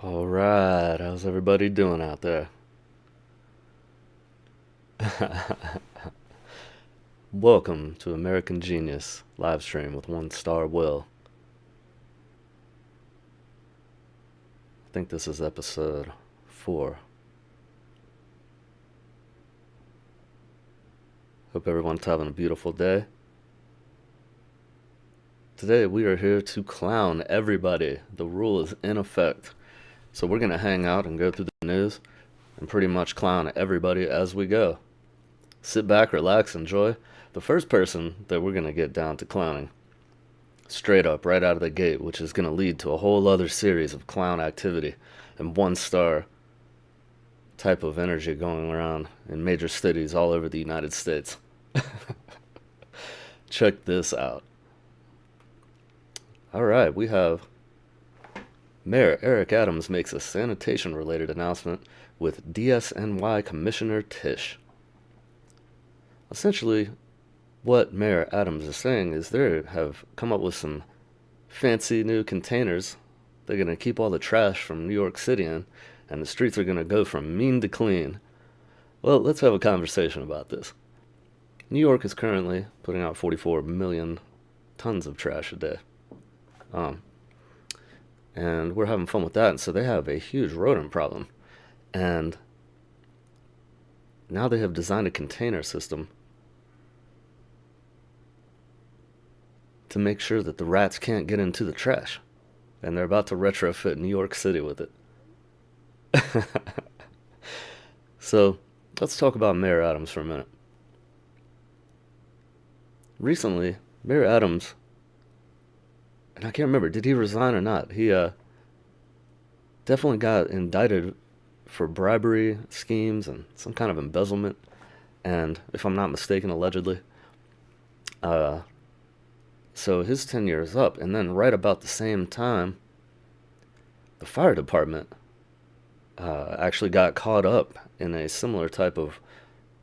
All right, how's everybody doing out there? Welcome to American Genius live stream with One Star Will. I think this is episode 4. Hope everyone's having a beautiful day. Today we are here to clown everybody. The rule is in effect. So we're going to hang out and go through the news and pretty much clown everybody as we go. Sit back, relax, enjoy. The first person that we're going to get down to clowning, straight up, right out of the gate, which is going to lead to a whole other series of clown activity and one-star type of energy going around in major cities all over the United States. Check this out. All right, we have Mayor Eric Adams makes a sanitation-related announcement with DSNY Commissioner Tish. Essentially, what Mayor Adams is saying is they have come up with some fancy new containers. They're going to keep all the trash from New York City in, and the streets are going to go from mean to clean. Well, let's have a conversation about this. New York is currently putting out 44 million tons of trash a day. And we're having fun with that, and so they have a huge rodent problem. And now they have designed a container system to make sure that the rats can't get into the trash. And they're about to retrofit New York City with it. So, let's talk about Mayor Adams for a minute. Recently, Mayor Adams, and I can't remember, did he resign or not? He definitely got indicted for bribery schemes and some kind of embezzlement, and if I'm not mistaken, allegedly. So his tenure is up, and then right about the same time, the fire department actually got caught up in a similar type of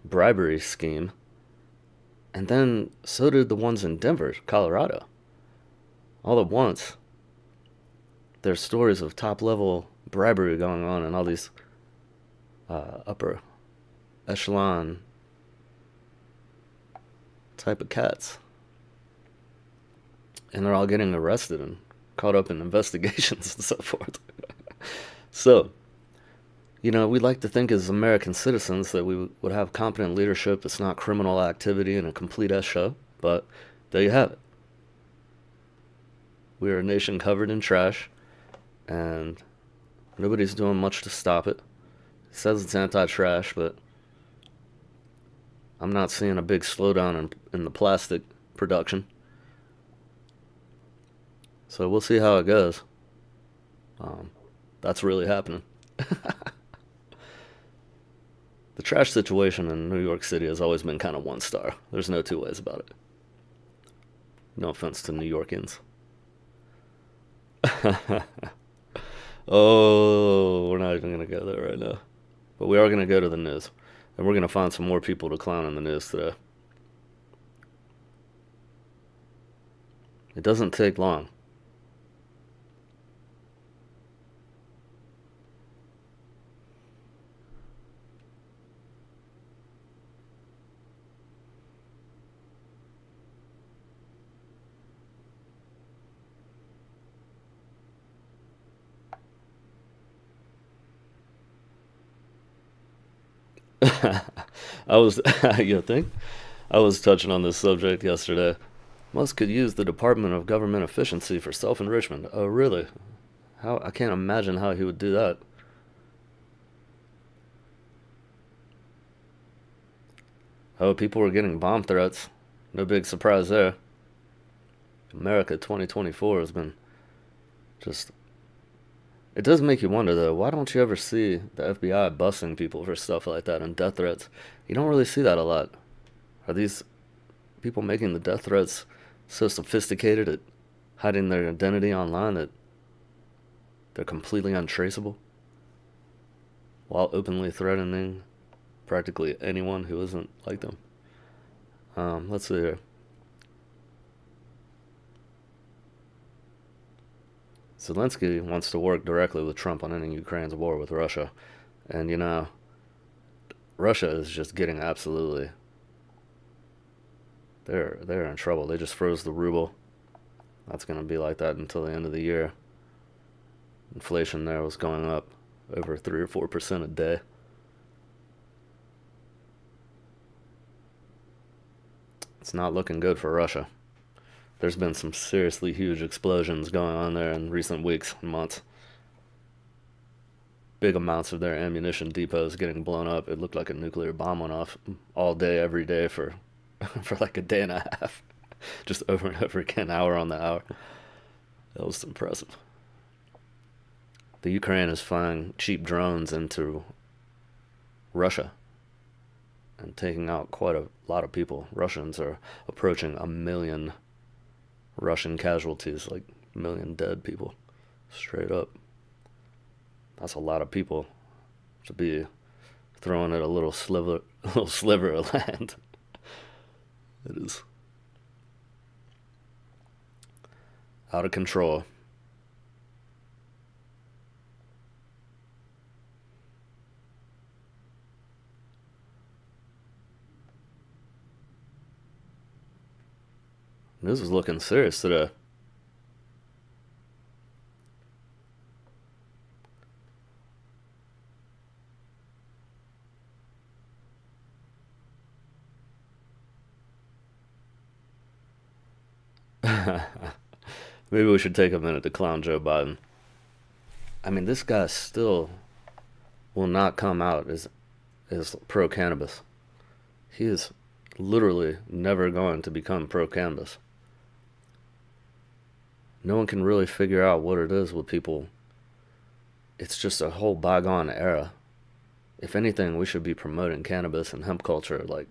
bribery scheme, and then so did the ones in Denver, Colorado. All at once, there's stories of top-level bribery going on in all these upper echelon type of cats. And they're all getting arrested and caught up in investigations and so forth. So, we like to think as American citizens that we would have competent leadership that's not criminal activity and a complete S show, but there you have it. We are a nation covered in trash, and nobody's doing much to stop it. It says it's anti-trash, but I'm not seeing a big slowdown in the plastic production. So we'll see how it goes. That's really happening. The trash situation in New York City has always been kind of one star. There's no two ways about it. No offense to New Yorkers. Oh, we're not even going to go there right now. But we are going to go to the news. And we're going to find some more people to clown in the news today. It doesn't take long. You think? I was touching on this subject yesterday. Musk could use the Department of Government Efficiency for self-enrichment. Oh, really? How? I can't imagine how he would do that. Oh, people were getting bomb threats. No big surprise there. America 2024 has been just... It does make you wonder, though, why don't you ever see the FBI busting people for stuff like that and death threats? You don't really see that a lot. Are these people making the death threats so sophisticated at hiding their identity online that they're completely untraceable while openly threatening practically anyone who isn't like them? Let's see here. Zelensky wants to work directly with Trump on ending Ukraine's war with Russia. And, Russia is just getting absolutely. They're in trouble. They just froze the ruble. That's going to be like that until the end of the year. Inflation there was going up over 3 or 4% a day. It's not looking good for Russia. There's been some seriously huge explosions going on there in recent weeks and months. Big amounts of their ammunition depots getting blown up. It looked like a nuclear bomb went off all day, every day for for like a day and a half. Just over and over again, hour on the hour. That was impressive. The Ukraine is flying cheap drones into Russia and taking out quite a lot of people. Russians are approaching 1 million Russian casualties, like 1 million dead people, straight up. That's a lot of people to be throwing at a little sliver of land. It is out of control. This is looking serious today. Maybe we should take a minute to clown Joe Biden. I mean, this guy still will not come out as pro cannabis. He is literally never going to become pro cannabis. No one can really figure out what it is with people. It's just a whole bygone era. If anything, we should be promoting cannabis and hemp culture like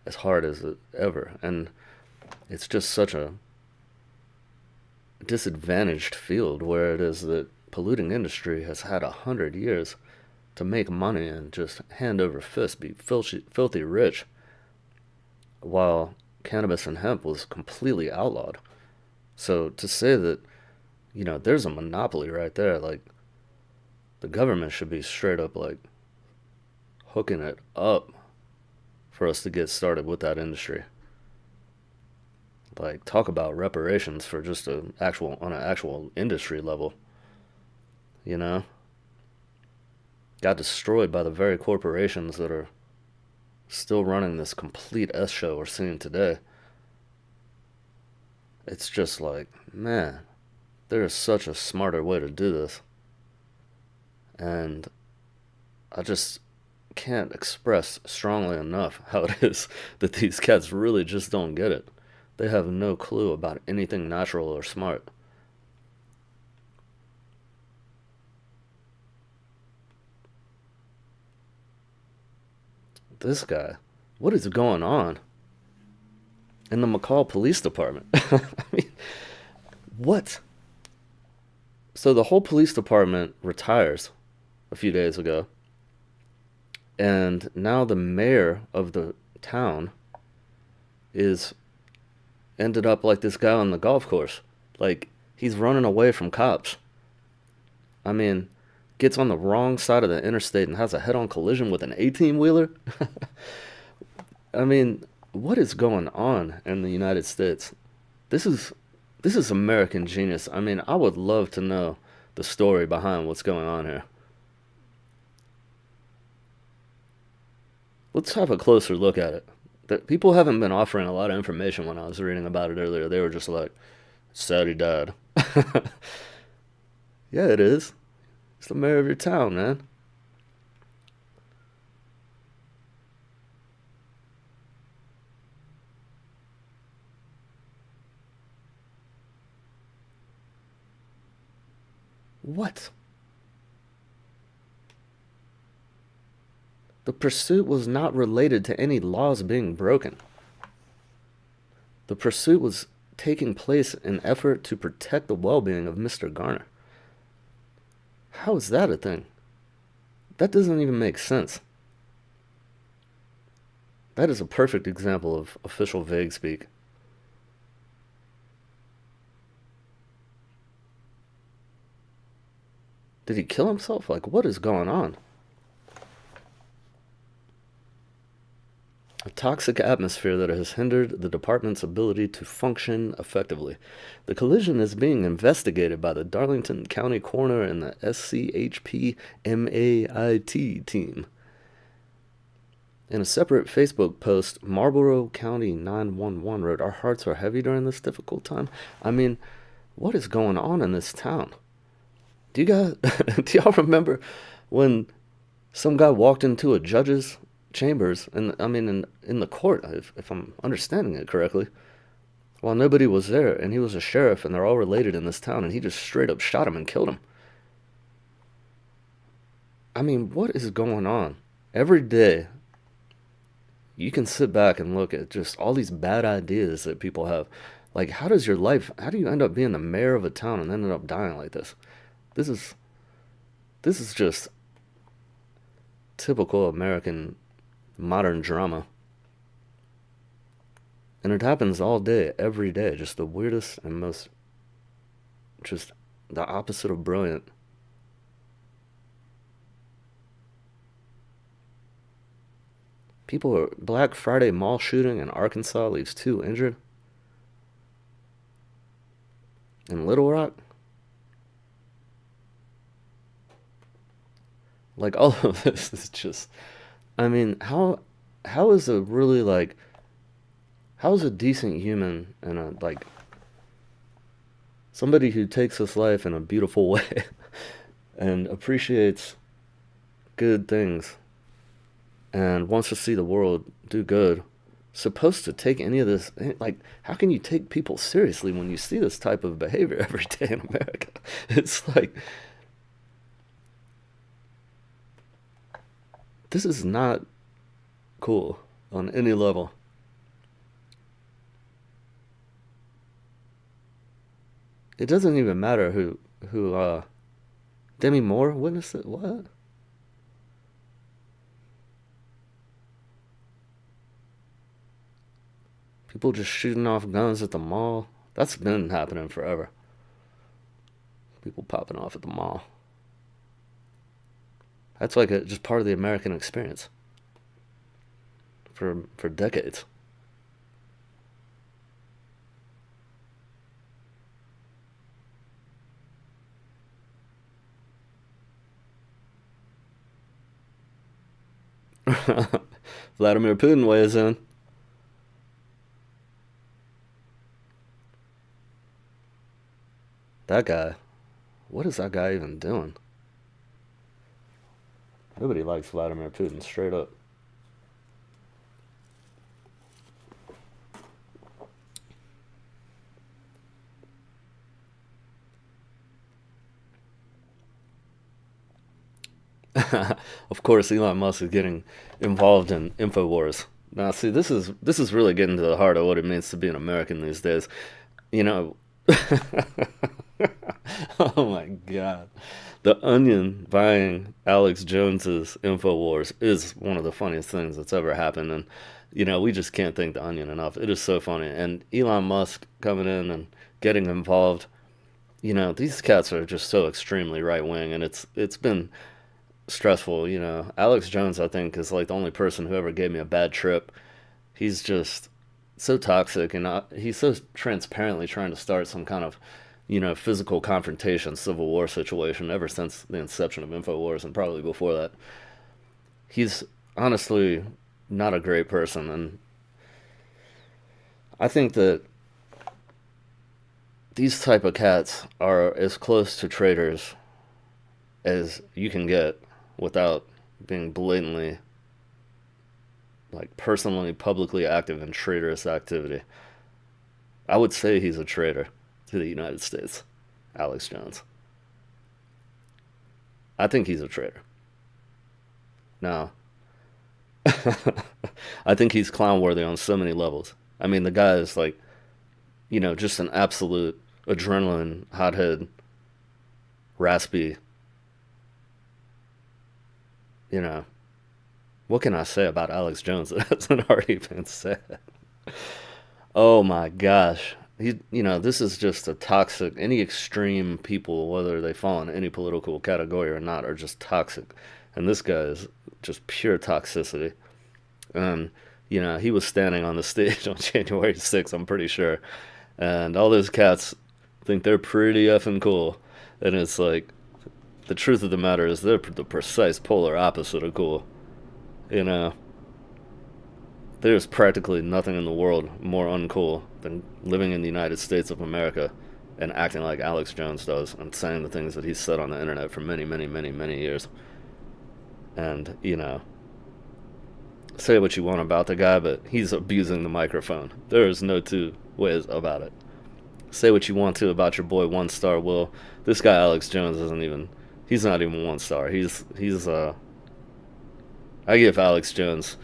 as hard as ever. And it's just such a disadvantaged field where it is that polluting industry has had 100 years to make money and just hand over fist be filthy rich, while cannabis and hemp was completely outlawed. So to say that, there's a monopoly right there, like the government should be straight up like hooking it up for us to get started with that industry. Like, talk about reparations for just on an actual industry level. Got destroyed by the very corporations that are still running this complete S show we're seeing today. It's just like, man, there is such a smarter way to do this. And I just can't express strongly enough how it is that these cats really just don't get it. They have no clue about anything natural or smart. This guy, what is going on in the McCall Police Department? I mean, what? So the whole police department retires a few days ago, and now the mayor of the town is ended up like this guy on the golf course. Like, he's running away from cops. I mean, gets on the wrong side of the interstate and has a head-on collision with an 18-wheeler. I mean, what is going on in the United States? This is American genius. I mean, I would love to know the story behind what's going on here. Let's have a closer look at it. People haven't been offering a lot of information. When I was reading about it earlier, they were just like, sad he died. Yeah, it is. It's the mayor of your town, man. What? The pursuit was not related to any laws being broken. The pursuit was taking place in effort to protect the well-being of Mr. Garner. How is that a thing? That doesn't even make sense. That is a perfect example of official vague speak. Did he kill himself? Like, what is going on? A toxic atmosphere that has hindered the department's ability to function effectively. The collision is being investigated by the Darlington County Coroner and the SCHP MAIT team. In a separate Facebook post, Marlborough County 911 wrote, "Our hearts are heavy during this difficult time." I mean, what is going on in this town? Do you guys, do y'all remember when some guy walked into a judge's chambers, and I mean in the court, if I'm understanding it correctly, while nobody was there, and he was a sheriff, and they're all related in this town, and he just straight up shot him and killed him. I mean, what is going on? Every day, you can sit back and look at just all these bad ideas that people have. Like, how do you end up being the mayor of a town and ended up dying like this? This is just typical American modern drama. And it happens all day, every day. Just the weirdest and most, just the opposite of brilliant. Black Friday mall shooting in Arkansas leaves 2 injured. In Little Rock. Like, all of this is just, I mean, how is a really, like, how is a decent human and a, like, somebody who takes this life in a beautiful way and appreciates good things and wants to see the world do good, supposed to take any of this? Like, how can you take people seriously when you see this type of behavior every day in America? It's like, this is not cool on any level. It doesn't even matter who Demi Moore witnessed it. What? People just shooting off guns at the mall. That's been happening forever. People popping off at the mall. That's like just part of the American experience for decades. Vladimir Putin weighs in. That guy. What is that guy even doing? Nobody likes Vladimir Putin, straight up. Of course, Elon Musk is getting involved in InfoWars. Now, see, this is really getting to the heart of what it means to be an American these days. You know, oh my God. The Onion buying Alex Jones's InfoWars is one of the funniest things that's ever happened. And, we just can't thank the Onion enough. It is so funny. And Elon Musk coming in and getting involved. These cats are just so extremely right wing. And it's been stressful. Alex Jones, I think, is like the only person who ever gave me a bad trip. He's just so toxic, and he's so transparently trying to start some kind of physical confrontation, civil war situation ever since the inception of InfoWars, and probably before that. He's honestly not a great person, and I think that these type of cats are as close to traitors as you can get without being blatantly, like, personally, publicly active in traitorous activity. I would say he's a traitor to the United States, Alex Jones. I think he's a traitor. Now, I think he's clown worthy on so many levels. I mean, the guy is like, just an absolute adrenaline, hothead, raspy, what can I say about Alex Jones that hasn't already been said? Oh my gosh. this is just a toxic. Any extreme people, whether they fall in any political category or not, are just toxic. And this guy is just pure toxicity. And, he was standing on the stage on January 6th, I'm pretty sure. And all those cats think they're pretty effing cool. And it's like, the truth of the matter is they're the precise polar opposite of cool. You know, there's practically nothing in the world more uncool than living in the United States of America and acting like Alex Jones does and saying the things that he's said on the internet for many, many, many, many years. And, say what you want about the guy, but he's abusing the microphone. There is no two ways about it. Say what you want to about your boy One Star Will. This guy Alex Jones he's not even 1 star. I give Alex Jones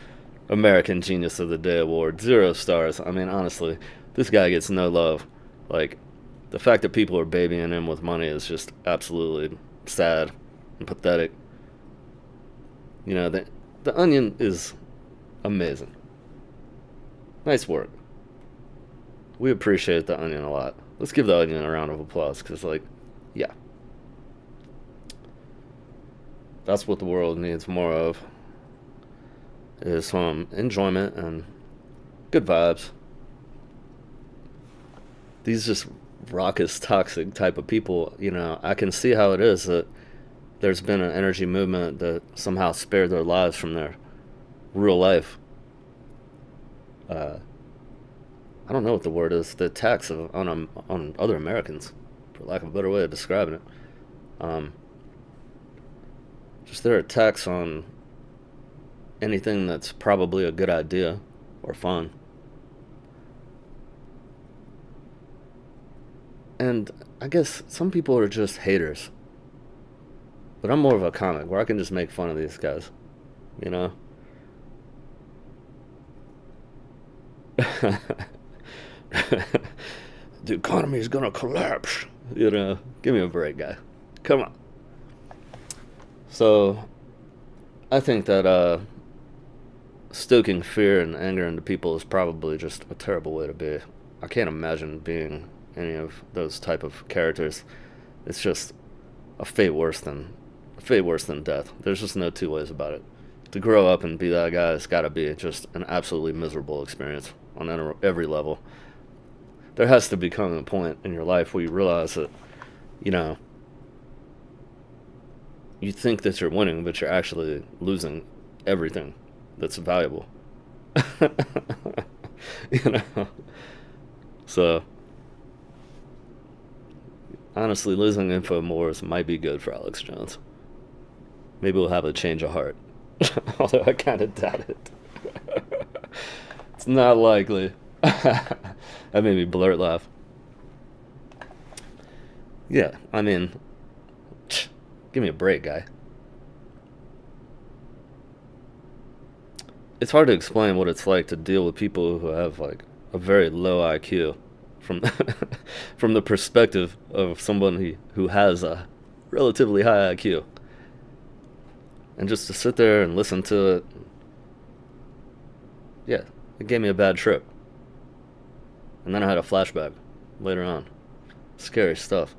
American Genius of the Day award 0 stars. I mean, honestly, this guy gets no love. Like, the fact that people are babying him with money is just absolutely sad and pathetic. The Onion is amazing. Nice work. We appreciate the Onion a lot. Let's give the Onion a round of applause, because, yeah. That's what the world needs more of, is some enjoyment and good vibes. These just raucous, toxic type of people, I can see how it is that there's been an energy movement that somehow spared their lives from their real life. I don't know what the word is. The attacks on other Americans, for lack of a better way of describing it. Just their attacks on anything that's probably a good idea or fun. And I guess some people are just haters. But I'm more of a comic where I can just make fun of these guys, The economy is gonna collapse, Give me a break, guy. Come on. So, I think that stoking fear and anger into people is probably just a terrible way to be. I can't imagine being any of those type of characters. It's just a fate worse than death. There's just no two ways about it. To grow up and be that guy has got to be just an absolutely miserable experience on every level. There has to become a point in your life where you realize that, you think that you're winning, but you're actually losing everything that's valuable. So, honestly, losing InfoWars might be good for Alex Jones. Maybe we'll have a change of heart. Although I kind of doubt it. It's not likely. That made me blurt laugh. Yeah, I mean, give me a break, guy. It's hard to explain what it's like to deal with people who have a very low IQ from from the perspective of someone who has a relatively high IQ. And just to sit there and listen to it, yeah, it gave me a bad trip. And then I had a flashback later on. Scary stuff.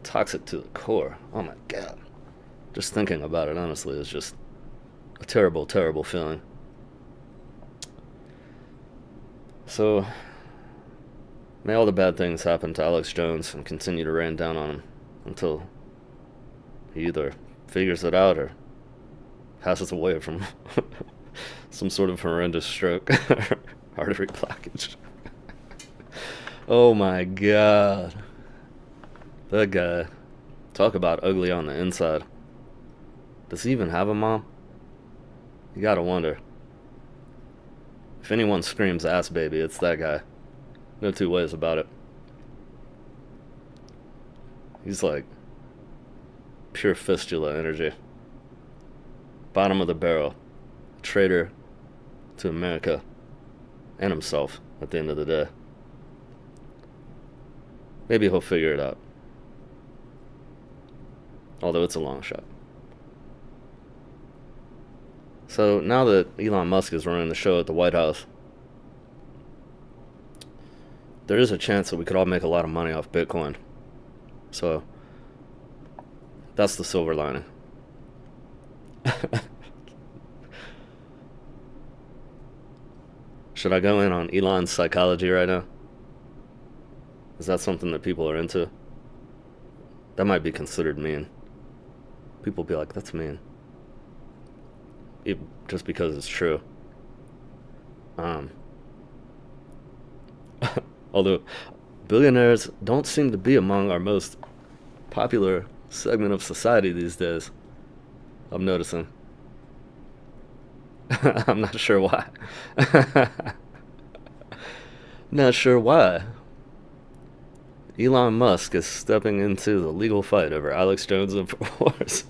Toxic to the core. Oh my god. Just thinking about it, honestly, is just a terrible, terrible feeling. So, may all the bad things happen to Alex Jones and continue to rain down on him until he either figures it out or passes away from some sort of horrendous stroke, artery blockage. Oh my god. That guy. Talk about ugly on the inside. Does he even have a mom? You gotta wonder. If anyone screams ass baby, it's that guy. No two ways about it. He's like pure fistula energy. Bottom of the barrel. Traitor to America and himself at the end of the day. Maybe he'll figure it out. Although it's a long shot. So now that Elon Musk is running the show at the White House, there is a chance that we could all make a lot of money off Bitcoin. So that's the silver lining. Should I go in on Elon's psychology right now? Is that something that people are into? That might be considered mean. People be like, that's mean. Just because it's true. Although billionaires don't seem to be among our most popular segment of society these days, I'm noticing. I'm not sure why. Not sure why. Elon Musk is stepping into the legal fight over Alex Jones and Infowars.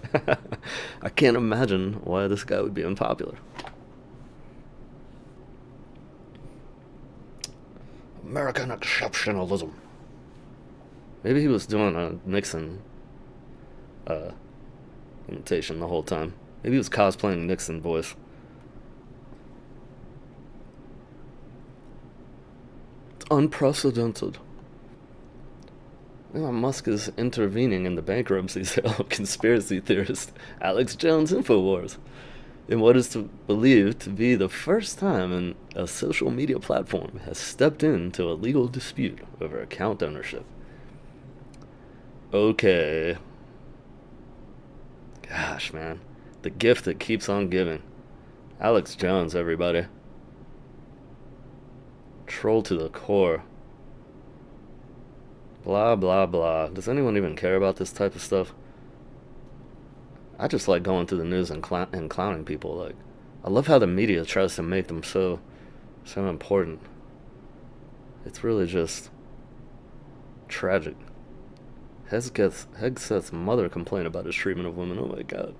I can't imagine why this guy would be unpopular. American exceptionalism. Maybe he was doing a Nixon imitation the whole time. Maybe he was cosplaying Nixon voice. It's unprecedented. Elon Musk is intervening in the bankruptcy sale of conspiracy theorist Alex Jones Infowars in what is believed to be the first time a social media platform has stepped into a legal dispute over account ownership. Okay. Gosh, man. The gift that keeps on giving. Alex Jones, everybody. Troll to the core. Blah, blah, blah. Does anyone even care about this type of stuff? I just like going through the news and clowning people. Like, I love how the media tries to make them so important. It's really just tragic. Hegseth's mother complained about his treatment of women. Oh my god.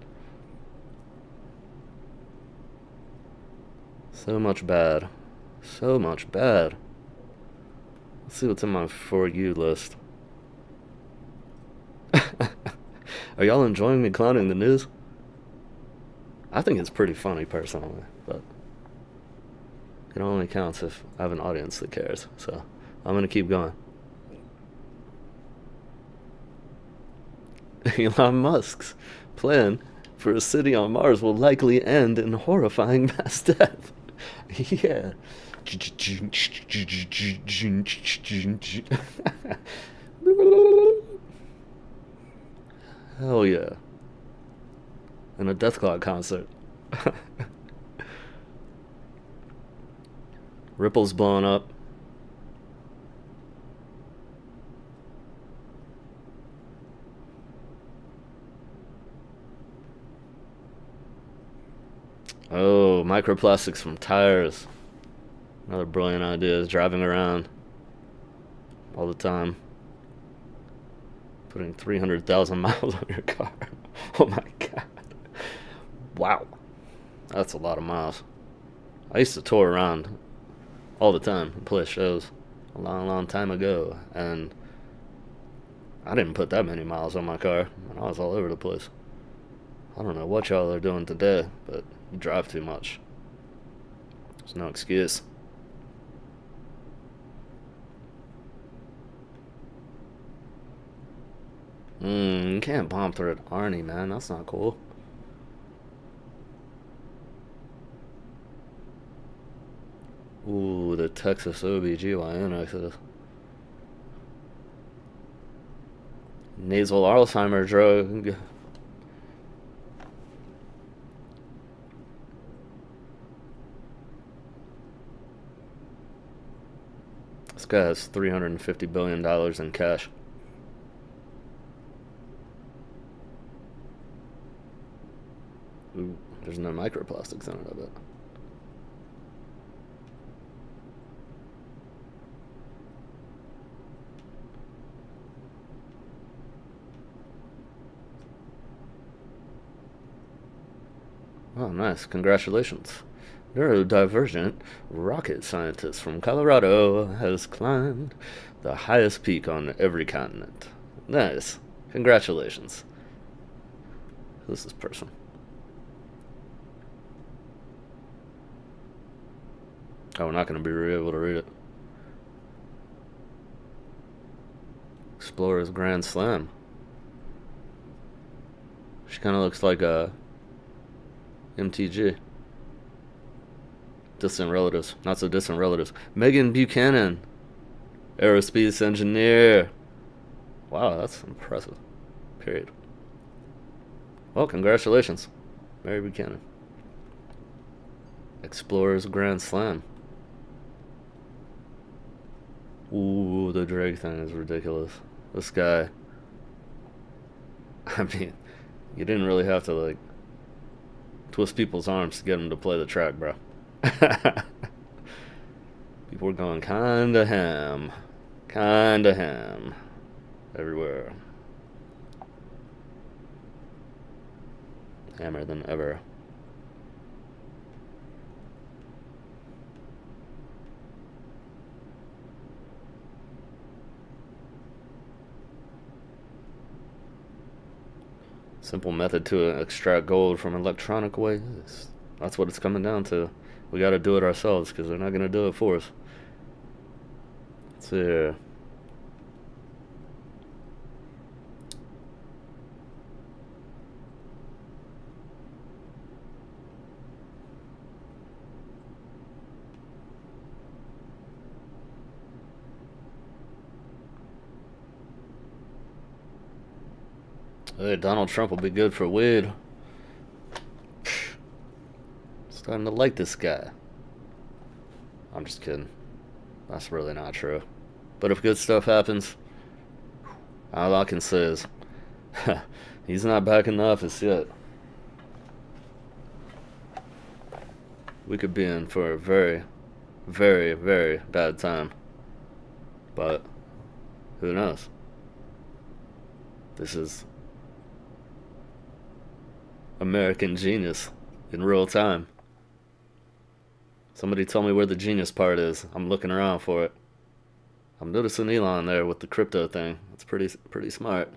So much bad. So much bad. Let's see what's in my For You list. Are y'all enjoying me clowning the news? I think it's pretty funny personally, but it only counts if I have an audience that cares. So I'm gonna keep going. Elon Musk's plan for a city on Mars will likely end in horrifying mass death. Yeah. Hell yeah. And a Death Clock concert. Ripple's blowing up. Oh, microplastics from tires. Another brilliant idea is driving around all the time. Putting 300,000 miles on your car. Oh my god. Wow. That's a lot of miles. I used to tour around all the time and play shows a long time ago, and I didn't put that many miles on my car, and I was all over the place. I don't know what y'all are doing today, but you drive too much. There's no excuse. You can't bomb threat Arnie, man. That's not cool. Ooh, the Texas OBGYN exodus. Nasal Alzheimer drug. This guy has $350 billion in cash. Ooh, there's no microplastics in it, I bet. Oh, nice. Congratulations. Neurodivergent rocket scientist from Colorado has climbed the highest peak on every continent. Nice. Congratulations. Who's this person? Oh, we're not going to be able to read it. Explorers Grand Slam. She kind of looks like a MTG. Distant relatives. Not so distant relatives. Megan Buchanan. Aerospace engineer. Wow, that's impressive. Period. Well, congratulations, Mary Buchanan. Explorers Grand Slam. Ooh, the Drake thing is ridiculous. This guy. I mean, you didn't really have to, like, twist people's arms to get him to play the track, bro. People were going kinda ham. Kinda ham. Everywhere. Hammer than ever. Simple method to extract gold from electronic ways. That's what it's coming down to. We gotta do it ourselves because they're not gonna do it for us. Let's see here. Hey, Donald Trump will be good for weed. Starting to like this guy. I'm just kidding. That's really not true. But if good stuff happens, all I can say is, he's not back in the office yet. We could be in for a very, very, very bad time. But who knows? This is American genius in real time. Somebody tell me where the genius part is. I'm looking around for it. I'm noticing Elon there with the crypto thing. It's pretty smart.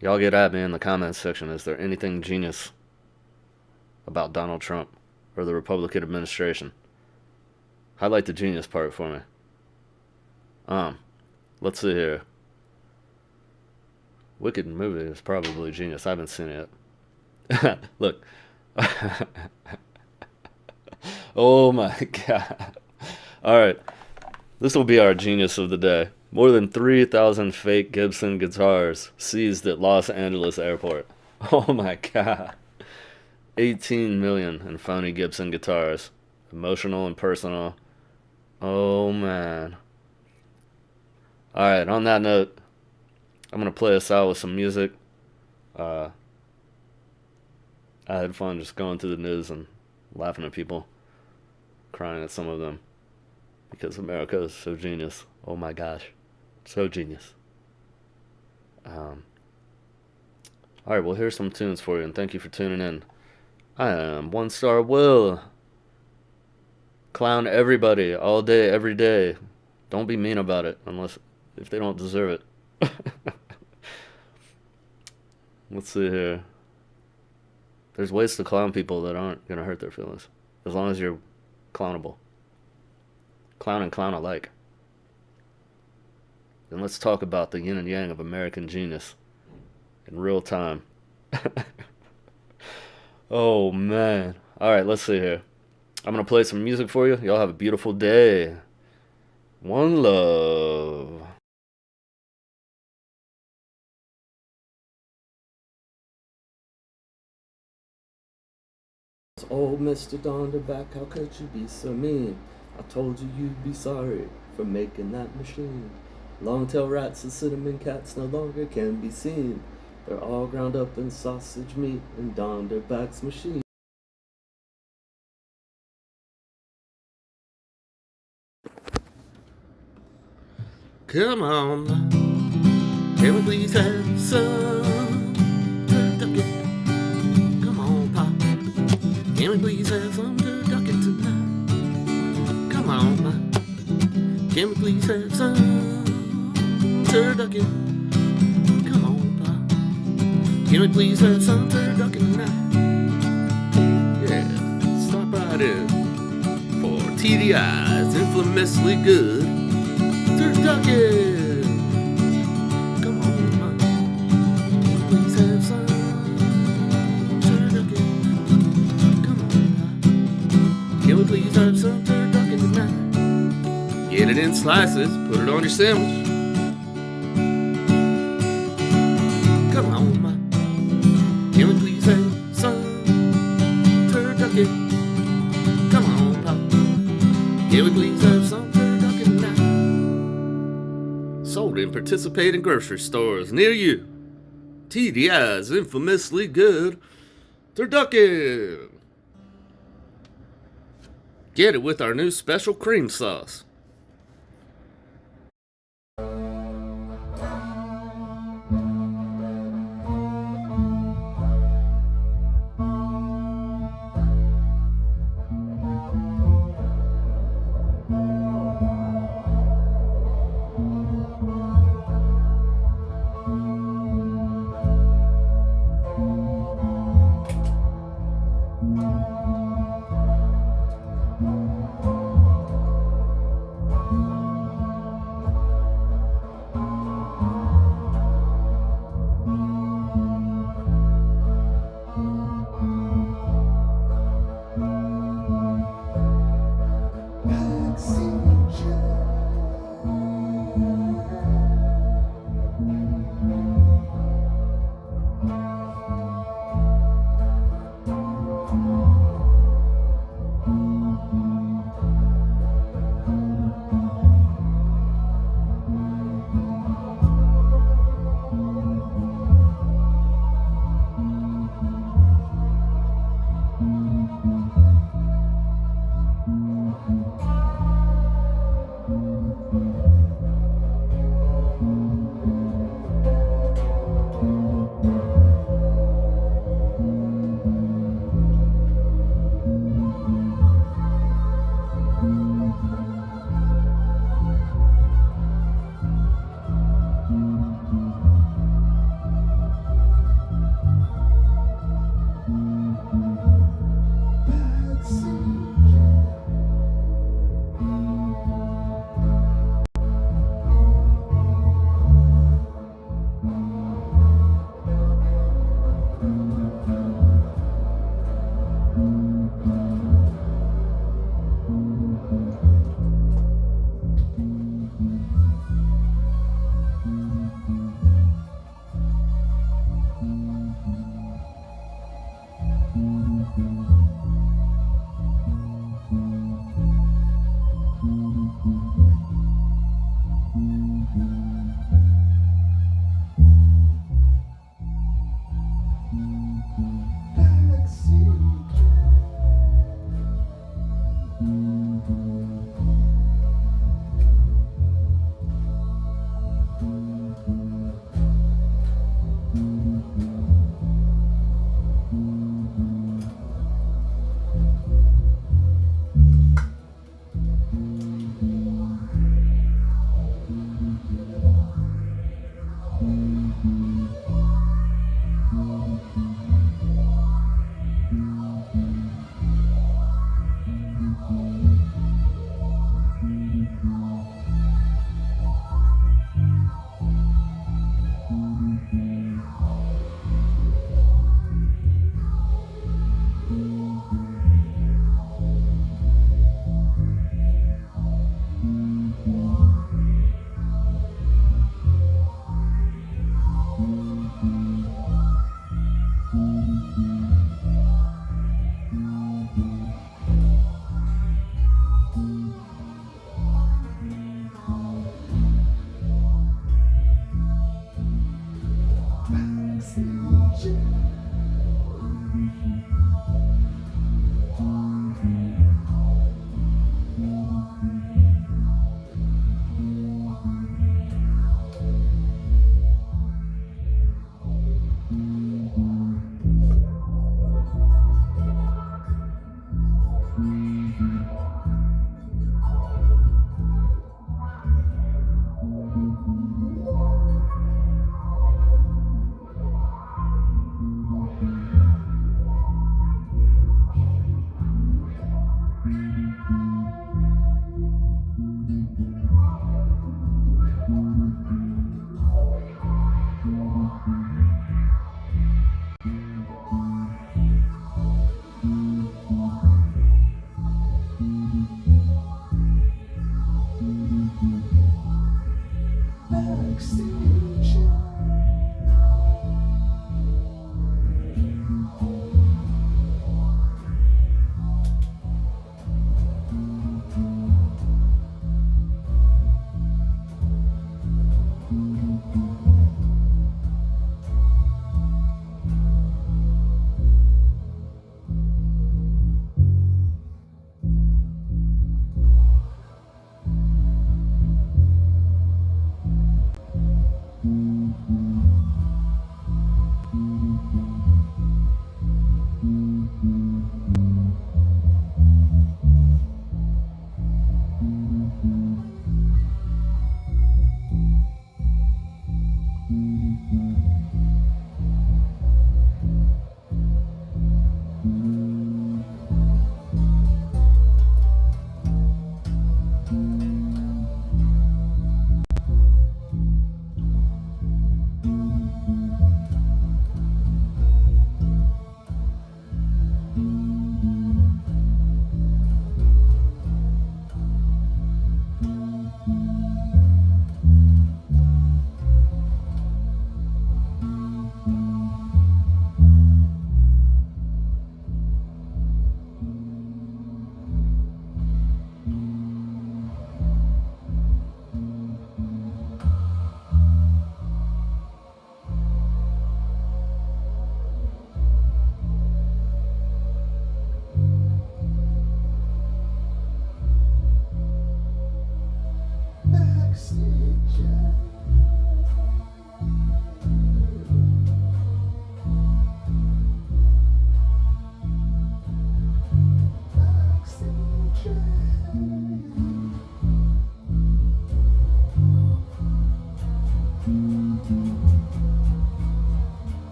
Y'all get at me in the comments section. Is there anything genius about Donald Trump or the Republican administration? Highlight the genius part for me. Let's see here. Wicked movie is probably genius. I haven't seen it yet. Look. Oh my god. Alright. This will be our genius of the day. More than 3,000 fake Gibson guitars seized at Los Angeles airport. Oh my god. 18 million in phony Gibson guitars. Emotional and personal. Oh man. Alright, on that note, I'm going to play us out with some music. I had fun just going through the news and laughing at people, crying at some of them, because America is so genius. Oh my gosh. So genius. Alright, well, here's some tunes for you, and thank you for tuning in. I am One Star Will. Clown everybody, all day, every day. Don't be mean about it, if they don't deserve it. Let's see here. There's ways to clown people that aren't going to hurt their feelings. As long as you're clownable. Clown and clown alike. Then let's talk about the yin and yang of American genius. In real time. Oh, man. Alright, let's see here. I'm going to play some music for you. Y'all have a beautiful day. One love. Oh, Mr. Donderback, how could you be so mean? I told you you'd be sorry for making that machine. Long-tailed rats and cinnamon cats no longer can be seen. They're all ground up in sausage meat in Donderback's machine. Come on, can we please have some turducken? Come on, Pop, can we please have some turducken tonight? Come on, Pop, can we please have some turducken? Come on, Pop, can we please have some turducken tonight? Yeah, stop right in for TDI's infamously good Turducken! Come on, Mom. Please have some turducken. Come on, Mom. Can we please have some turducken tonight? Get it in slices, put it on your sandwich. Come on, Mom. Can we please have some turducken? Come on, Pop. Can we please have some turducken tonight? Sold in participating grocery stores near you. TDI's infamously good turducken. Get it with our new special cream sauce.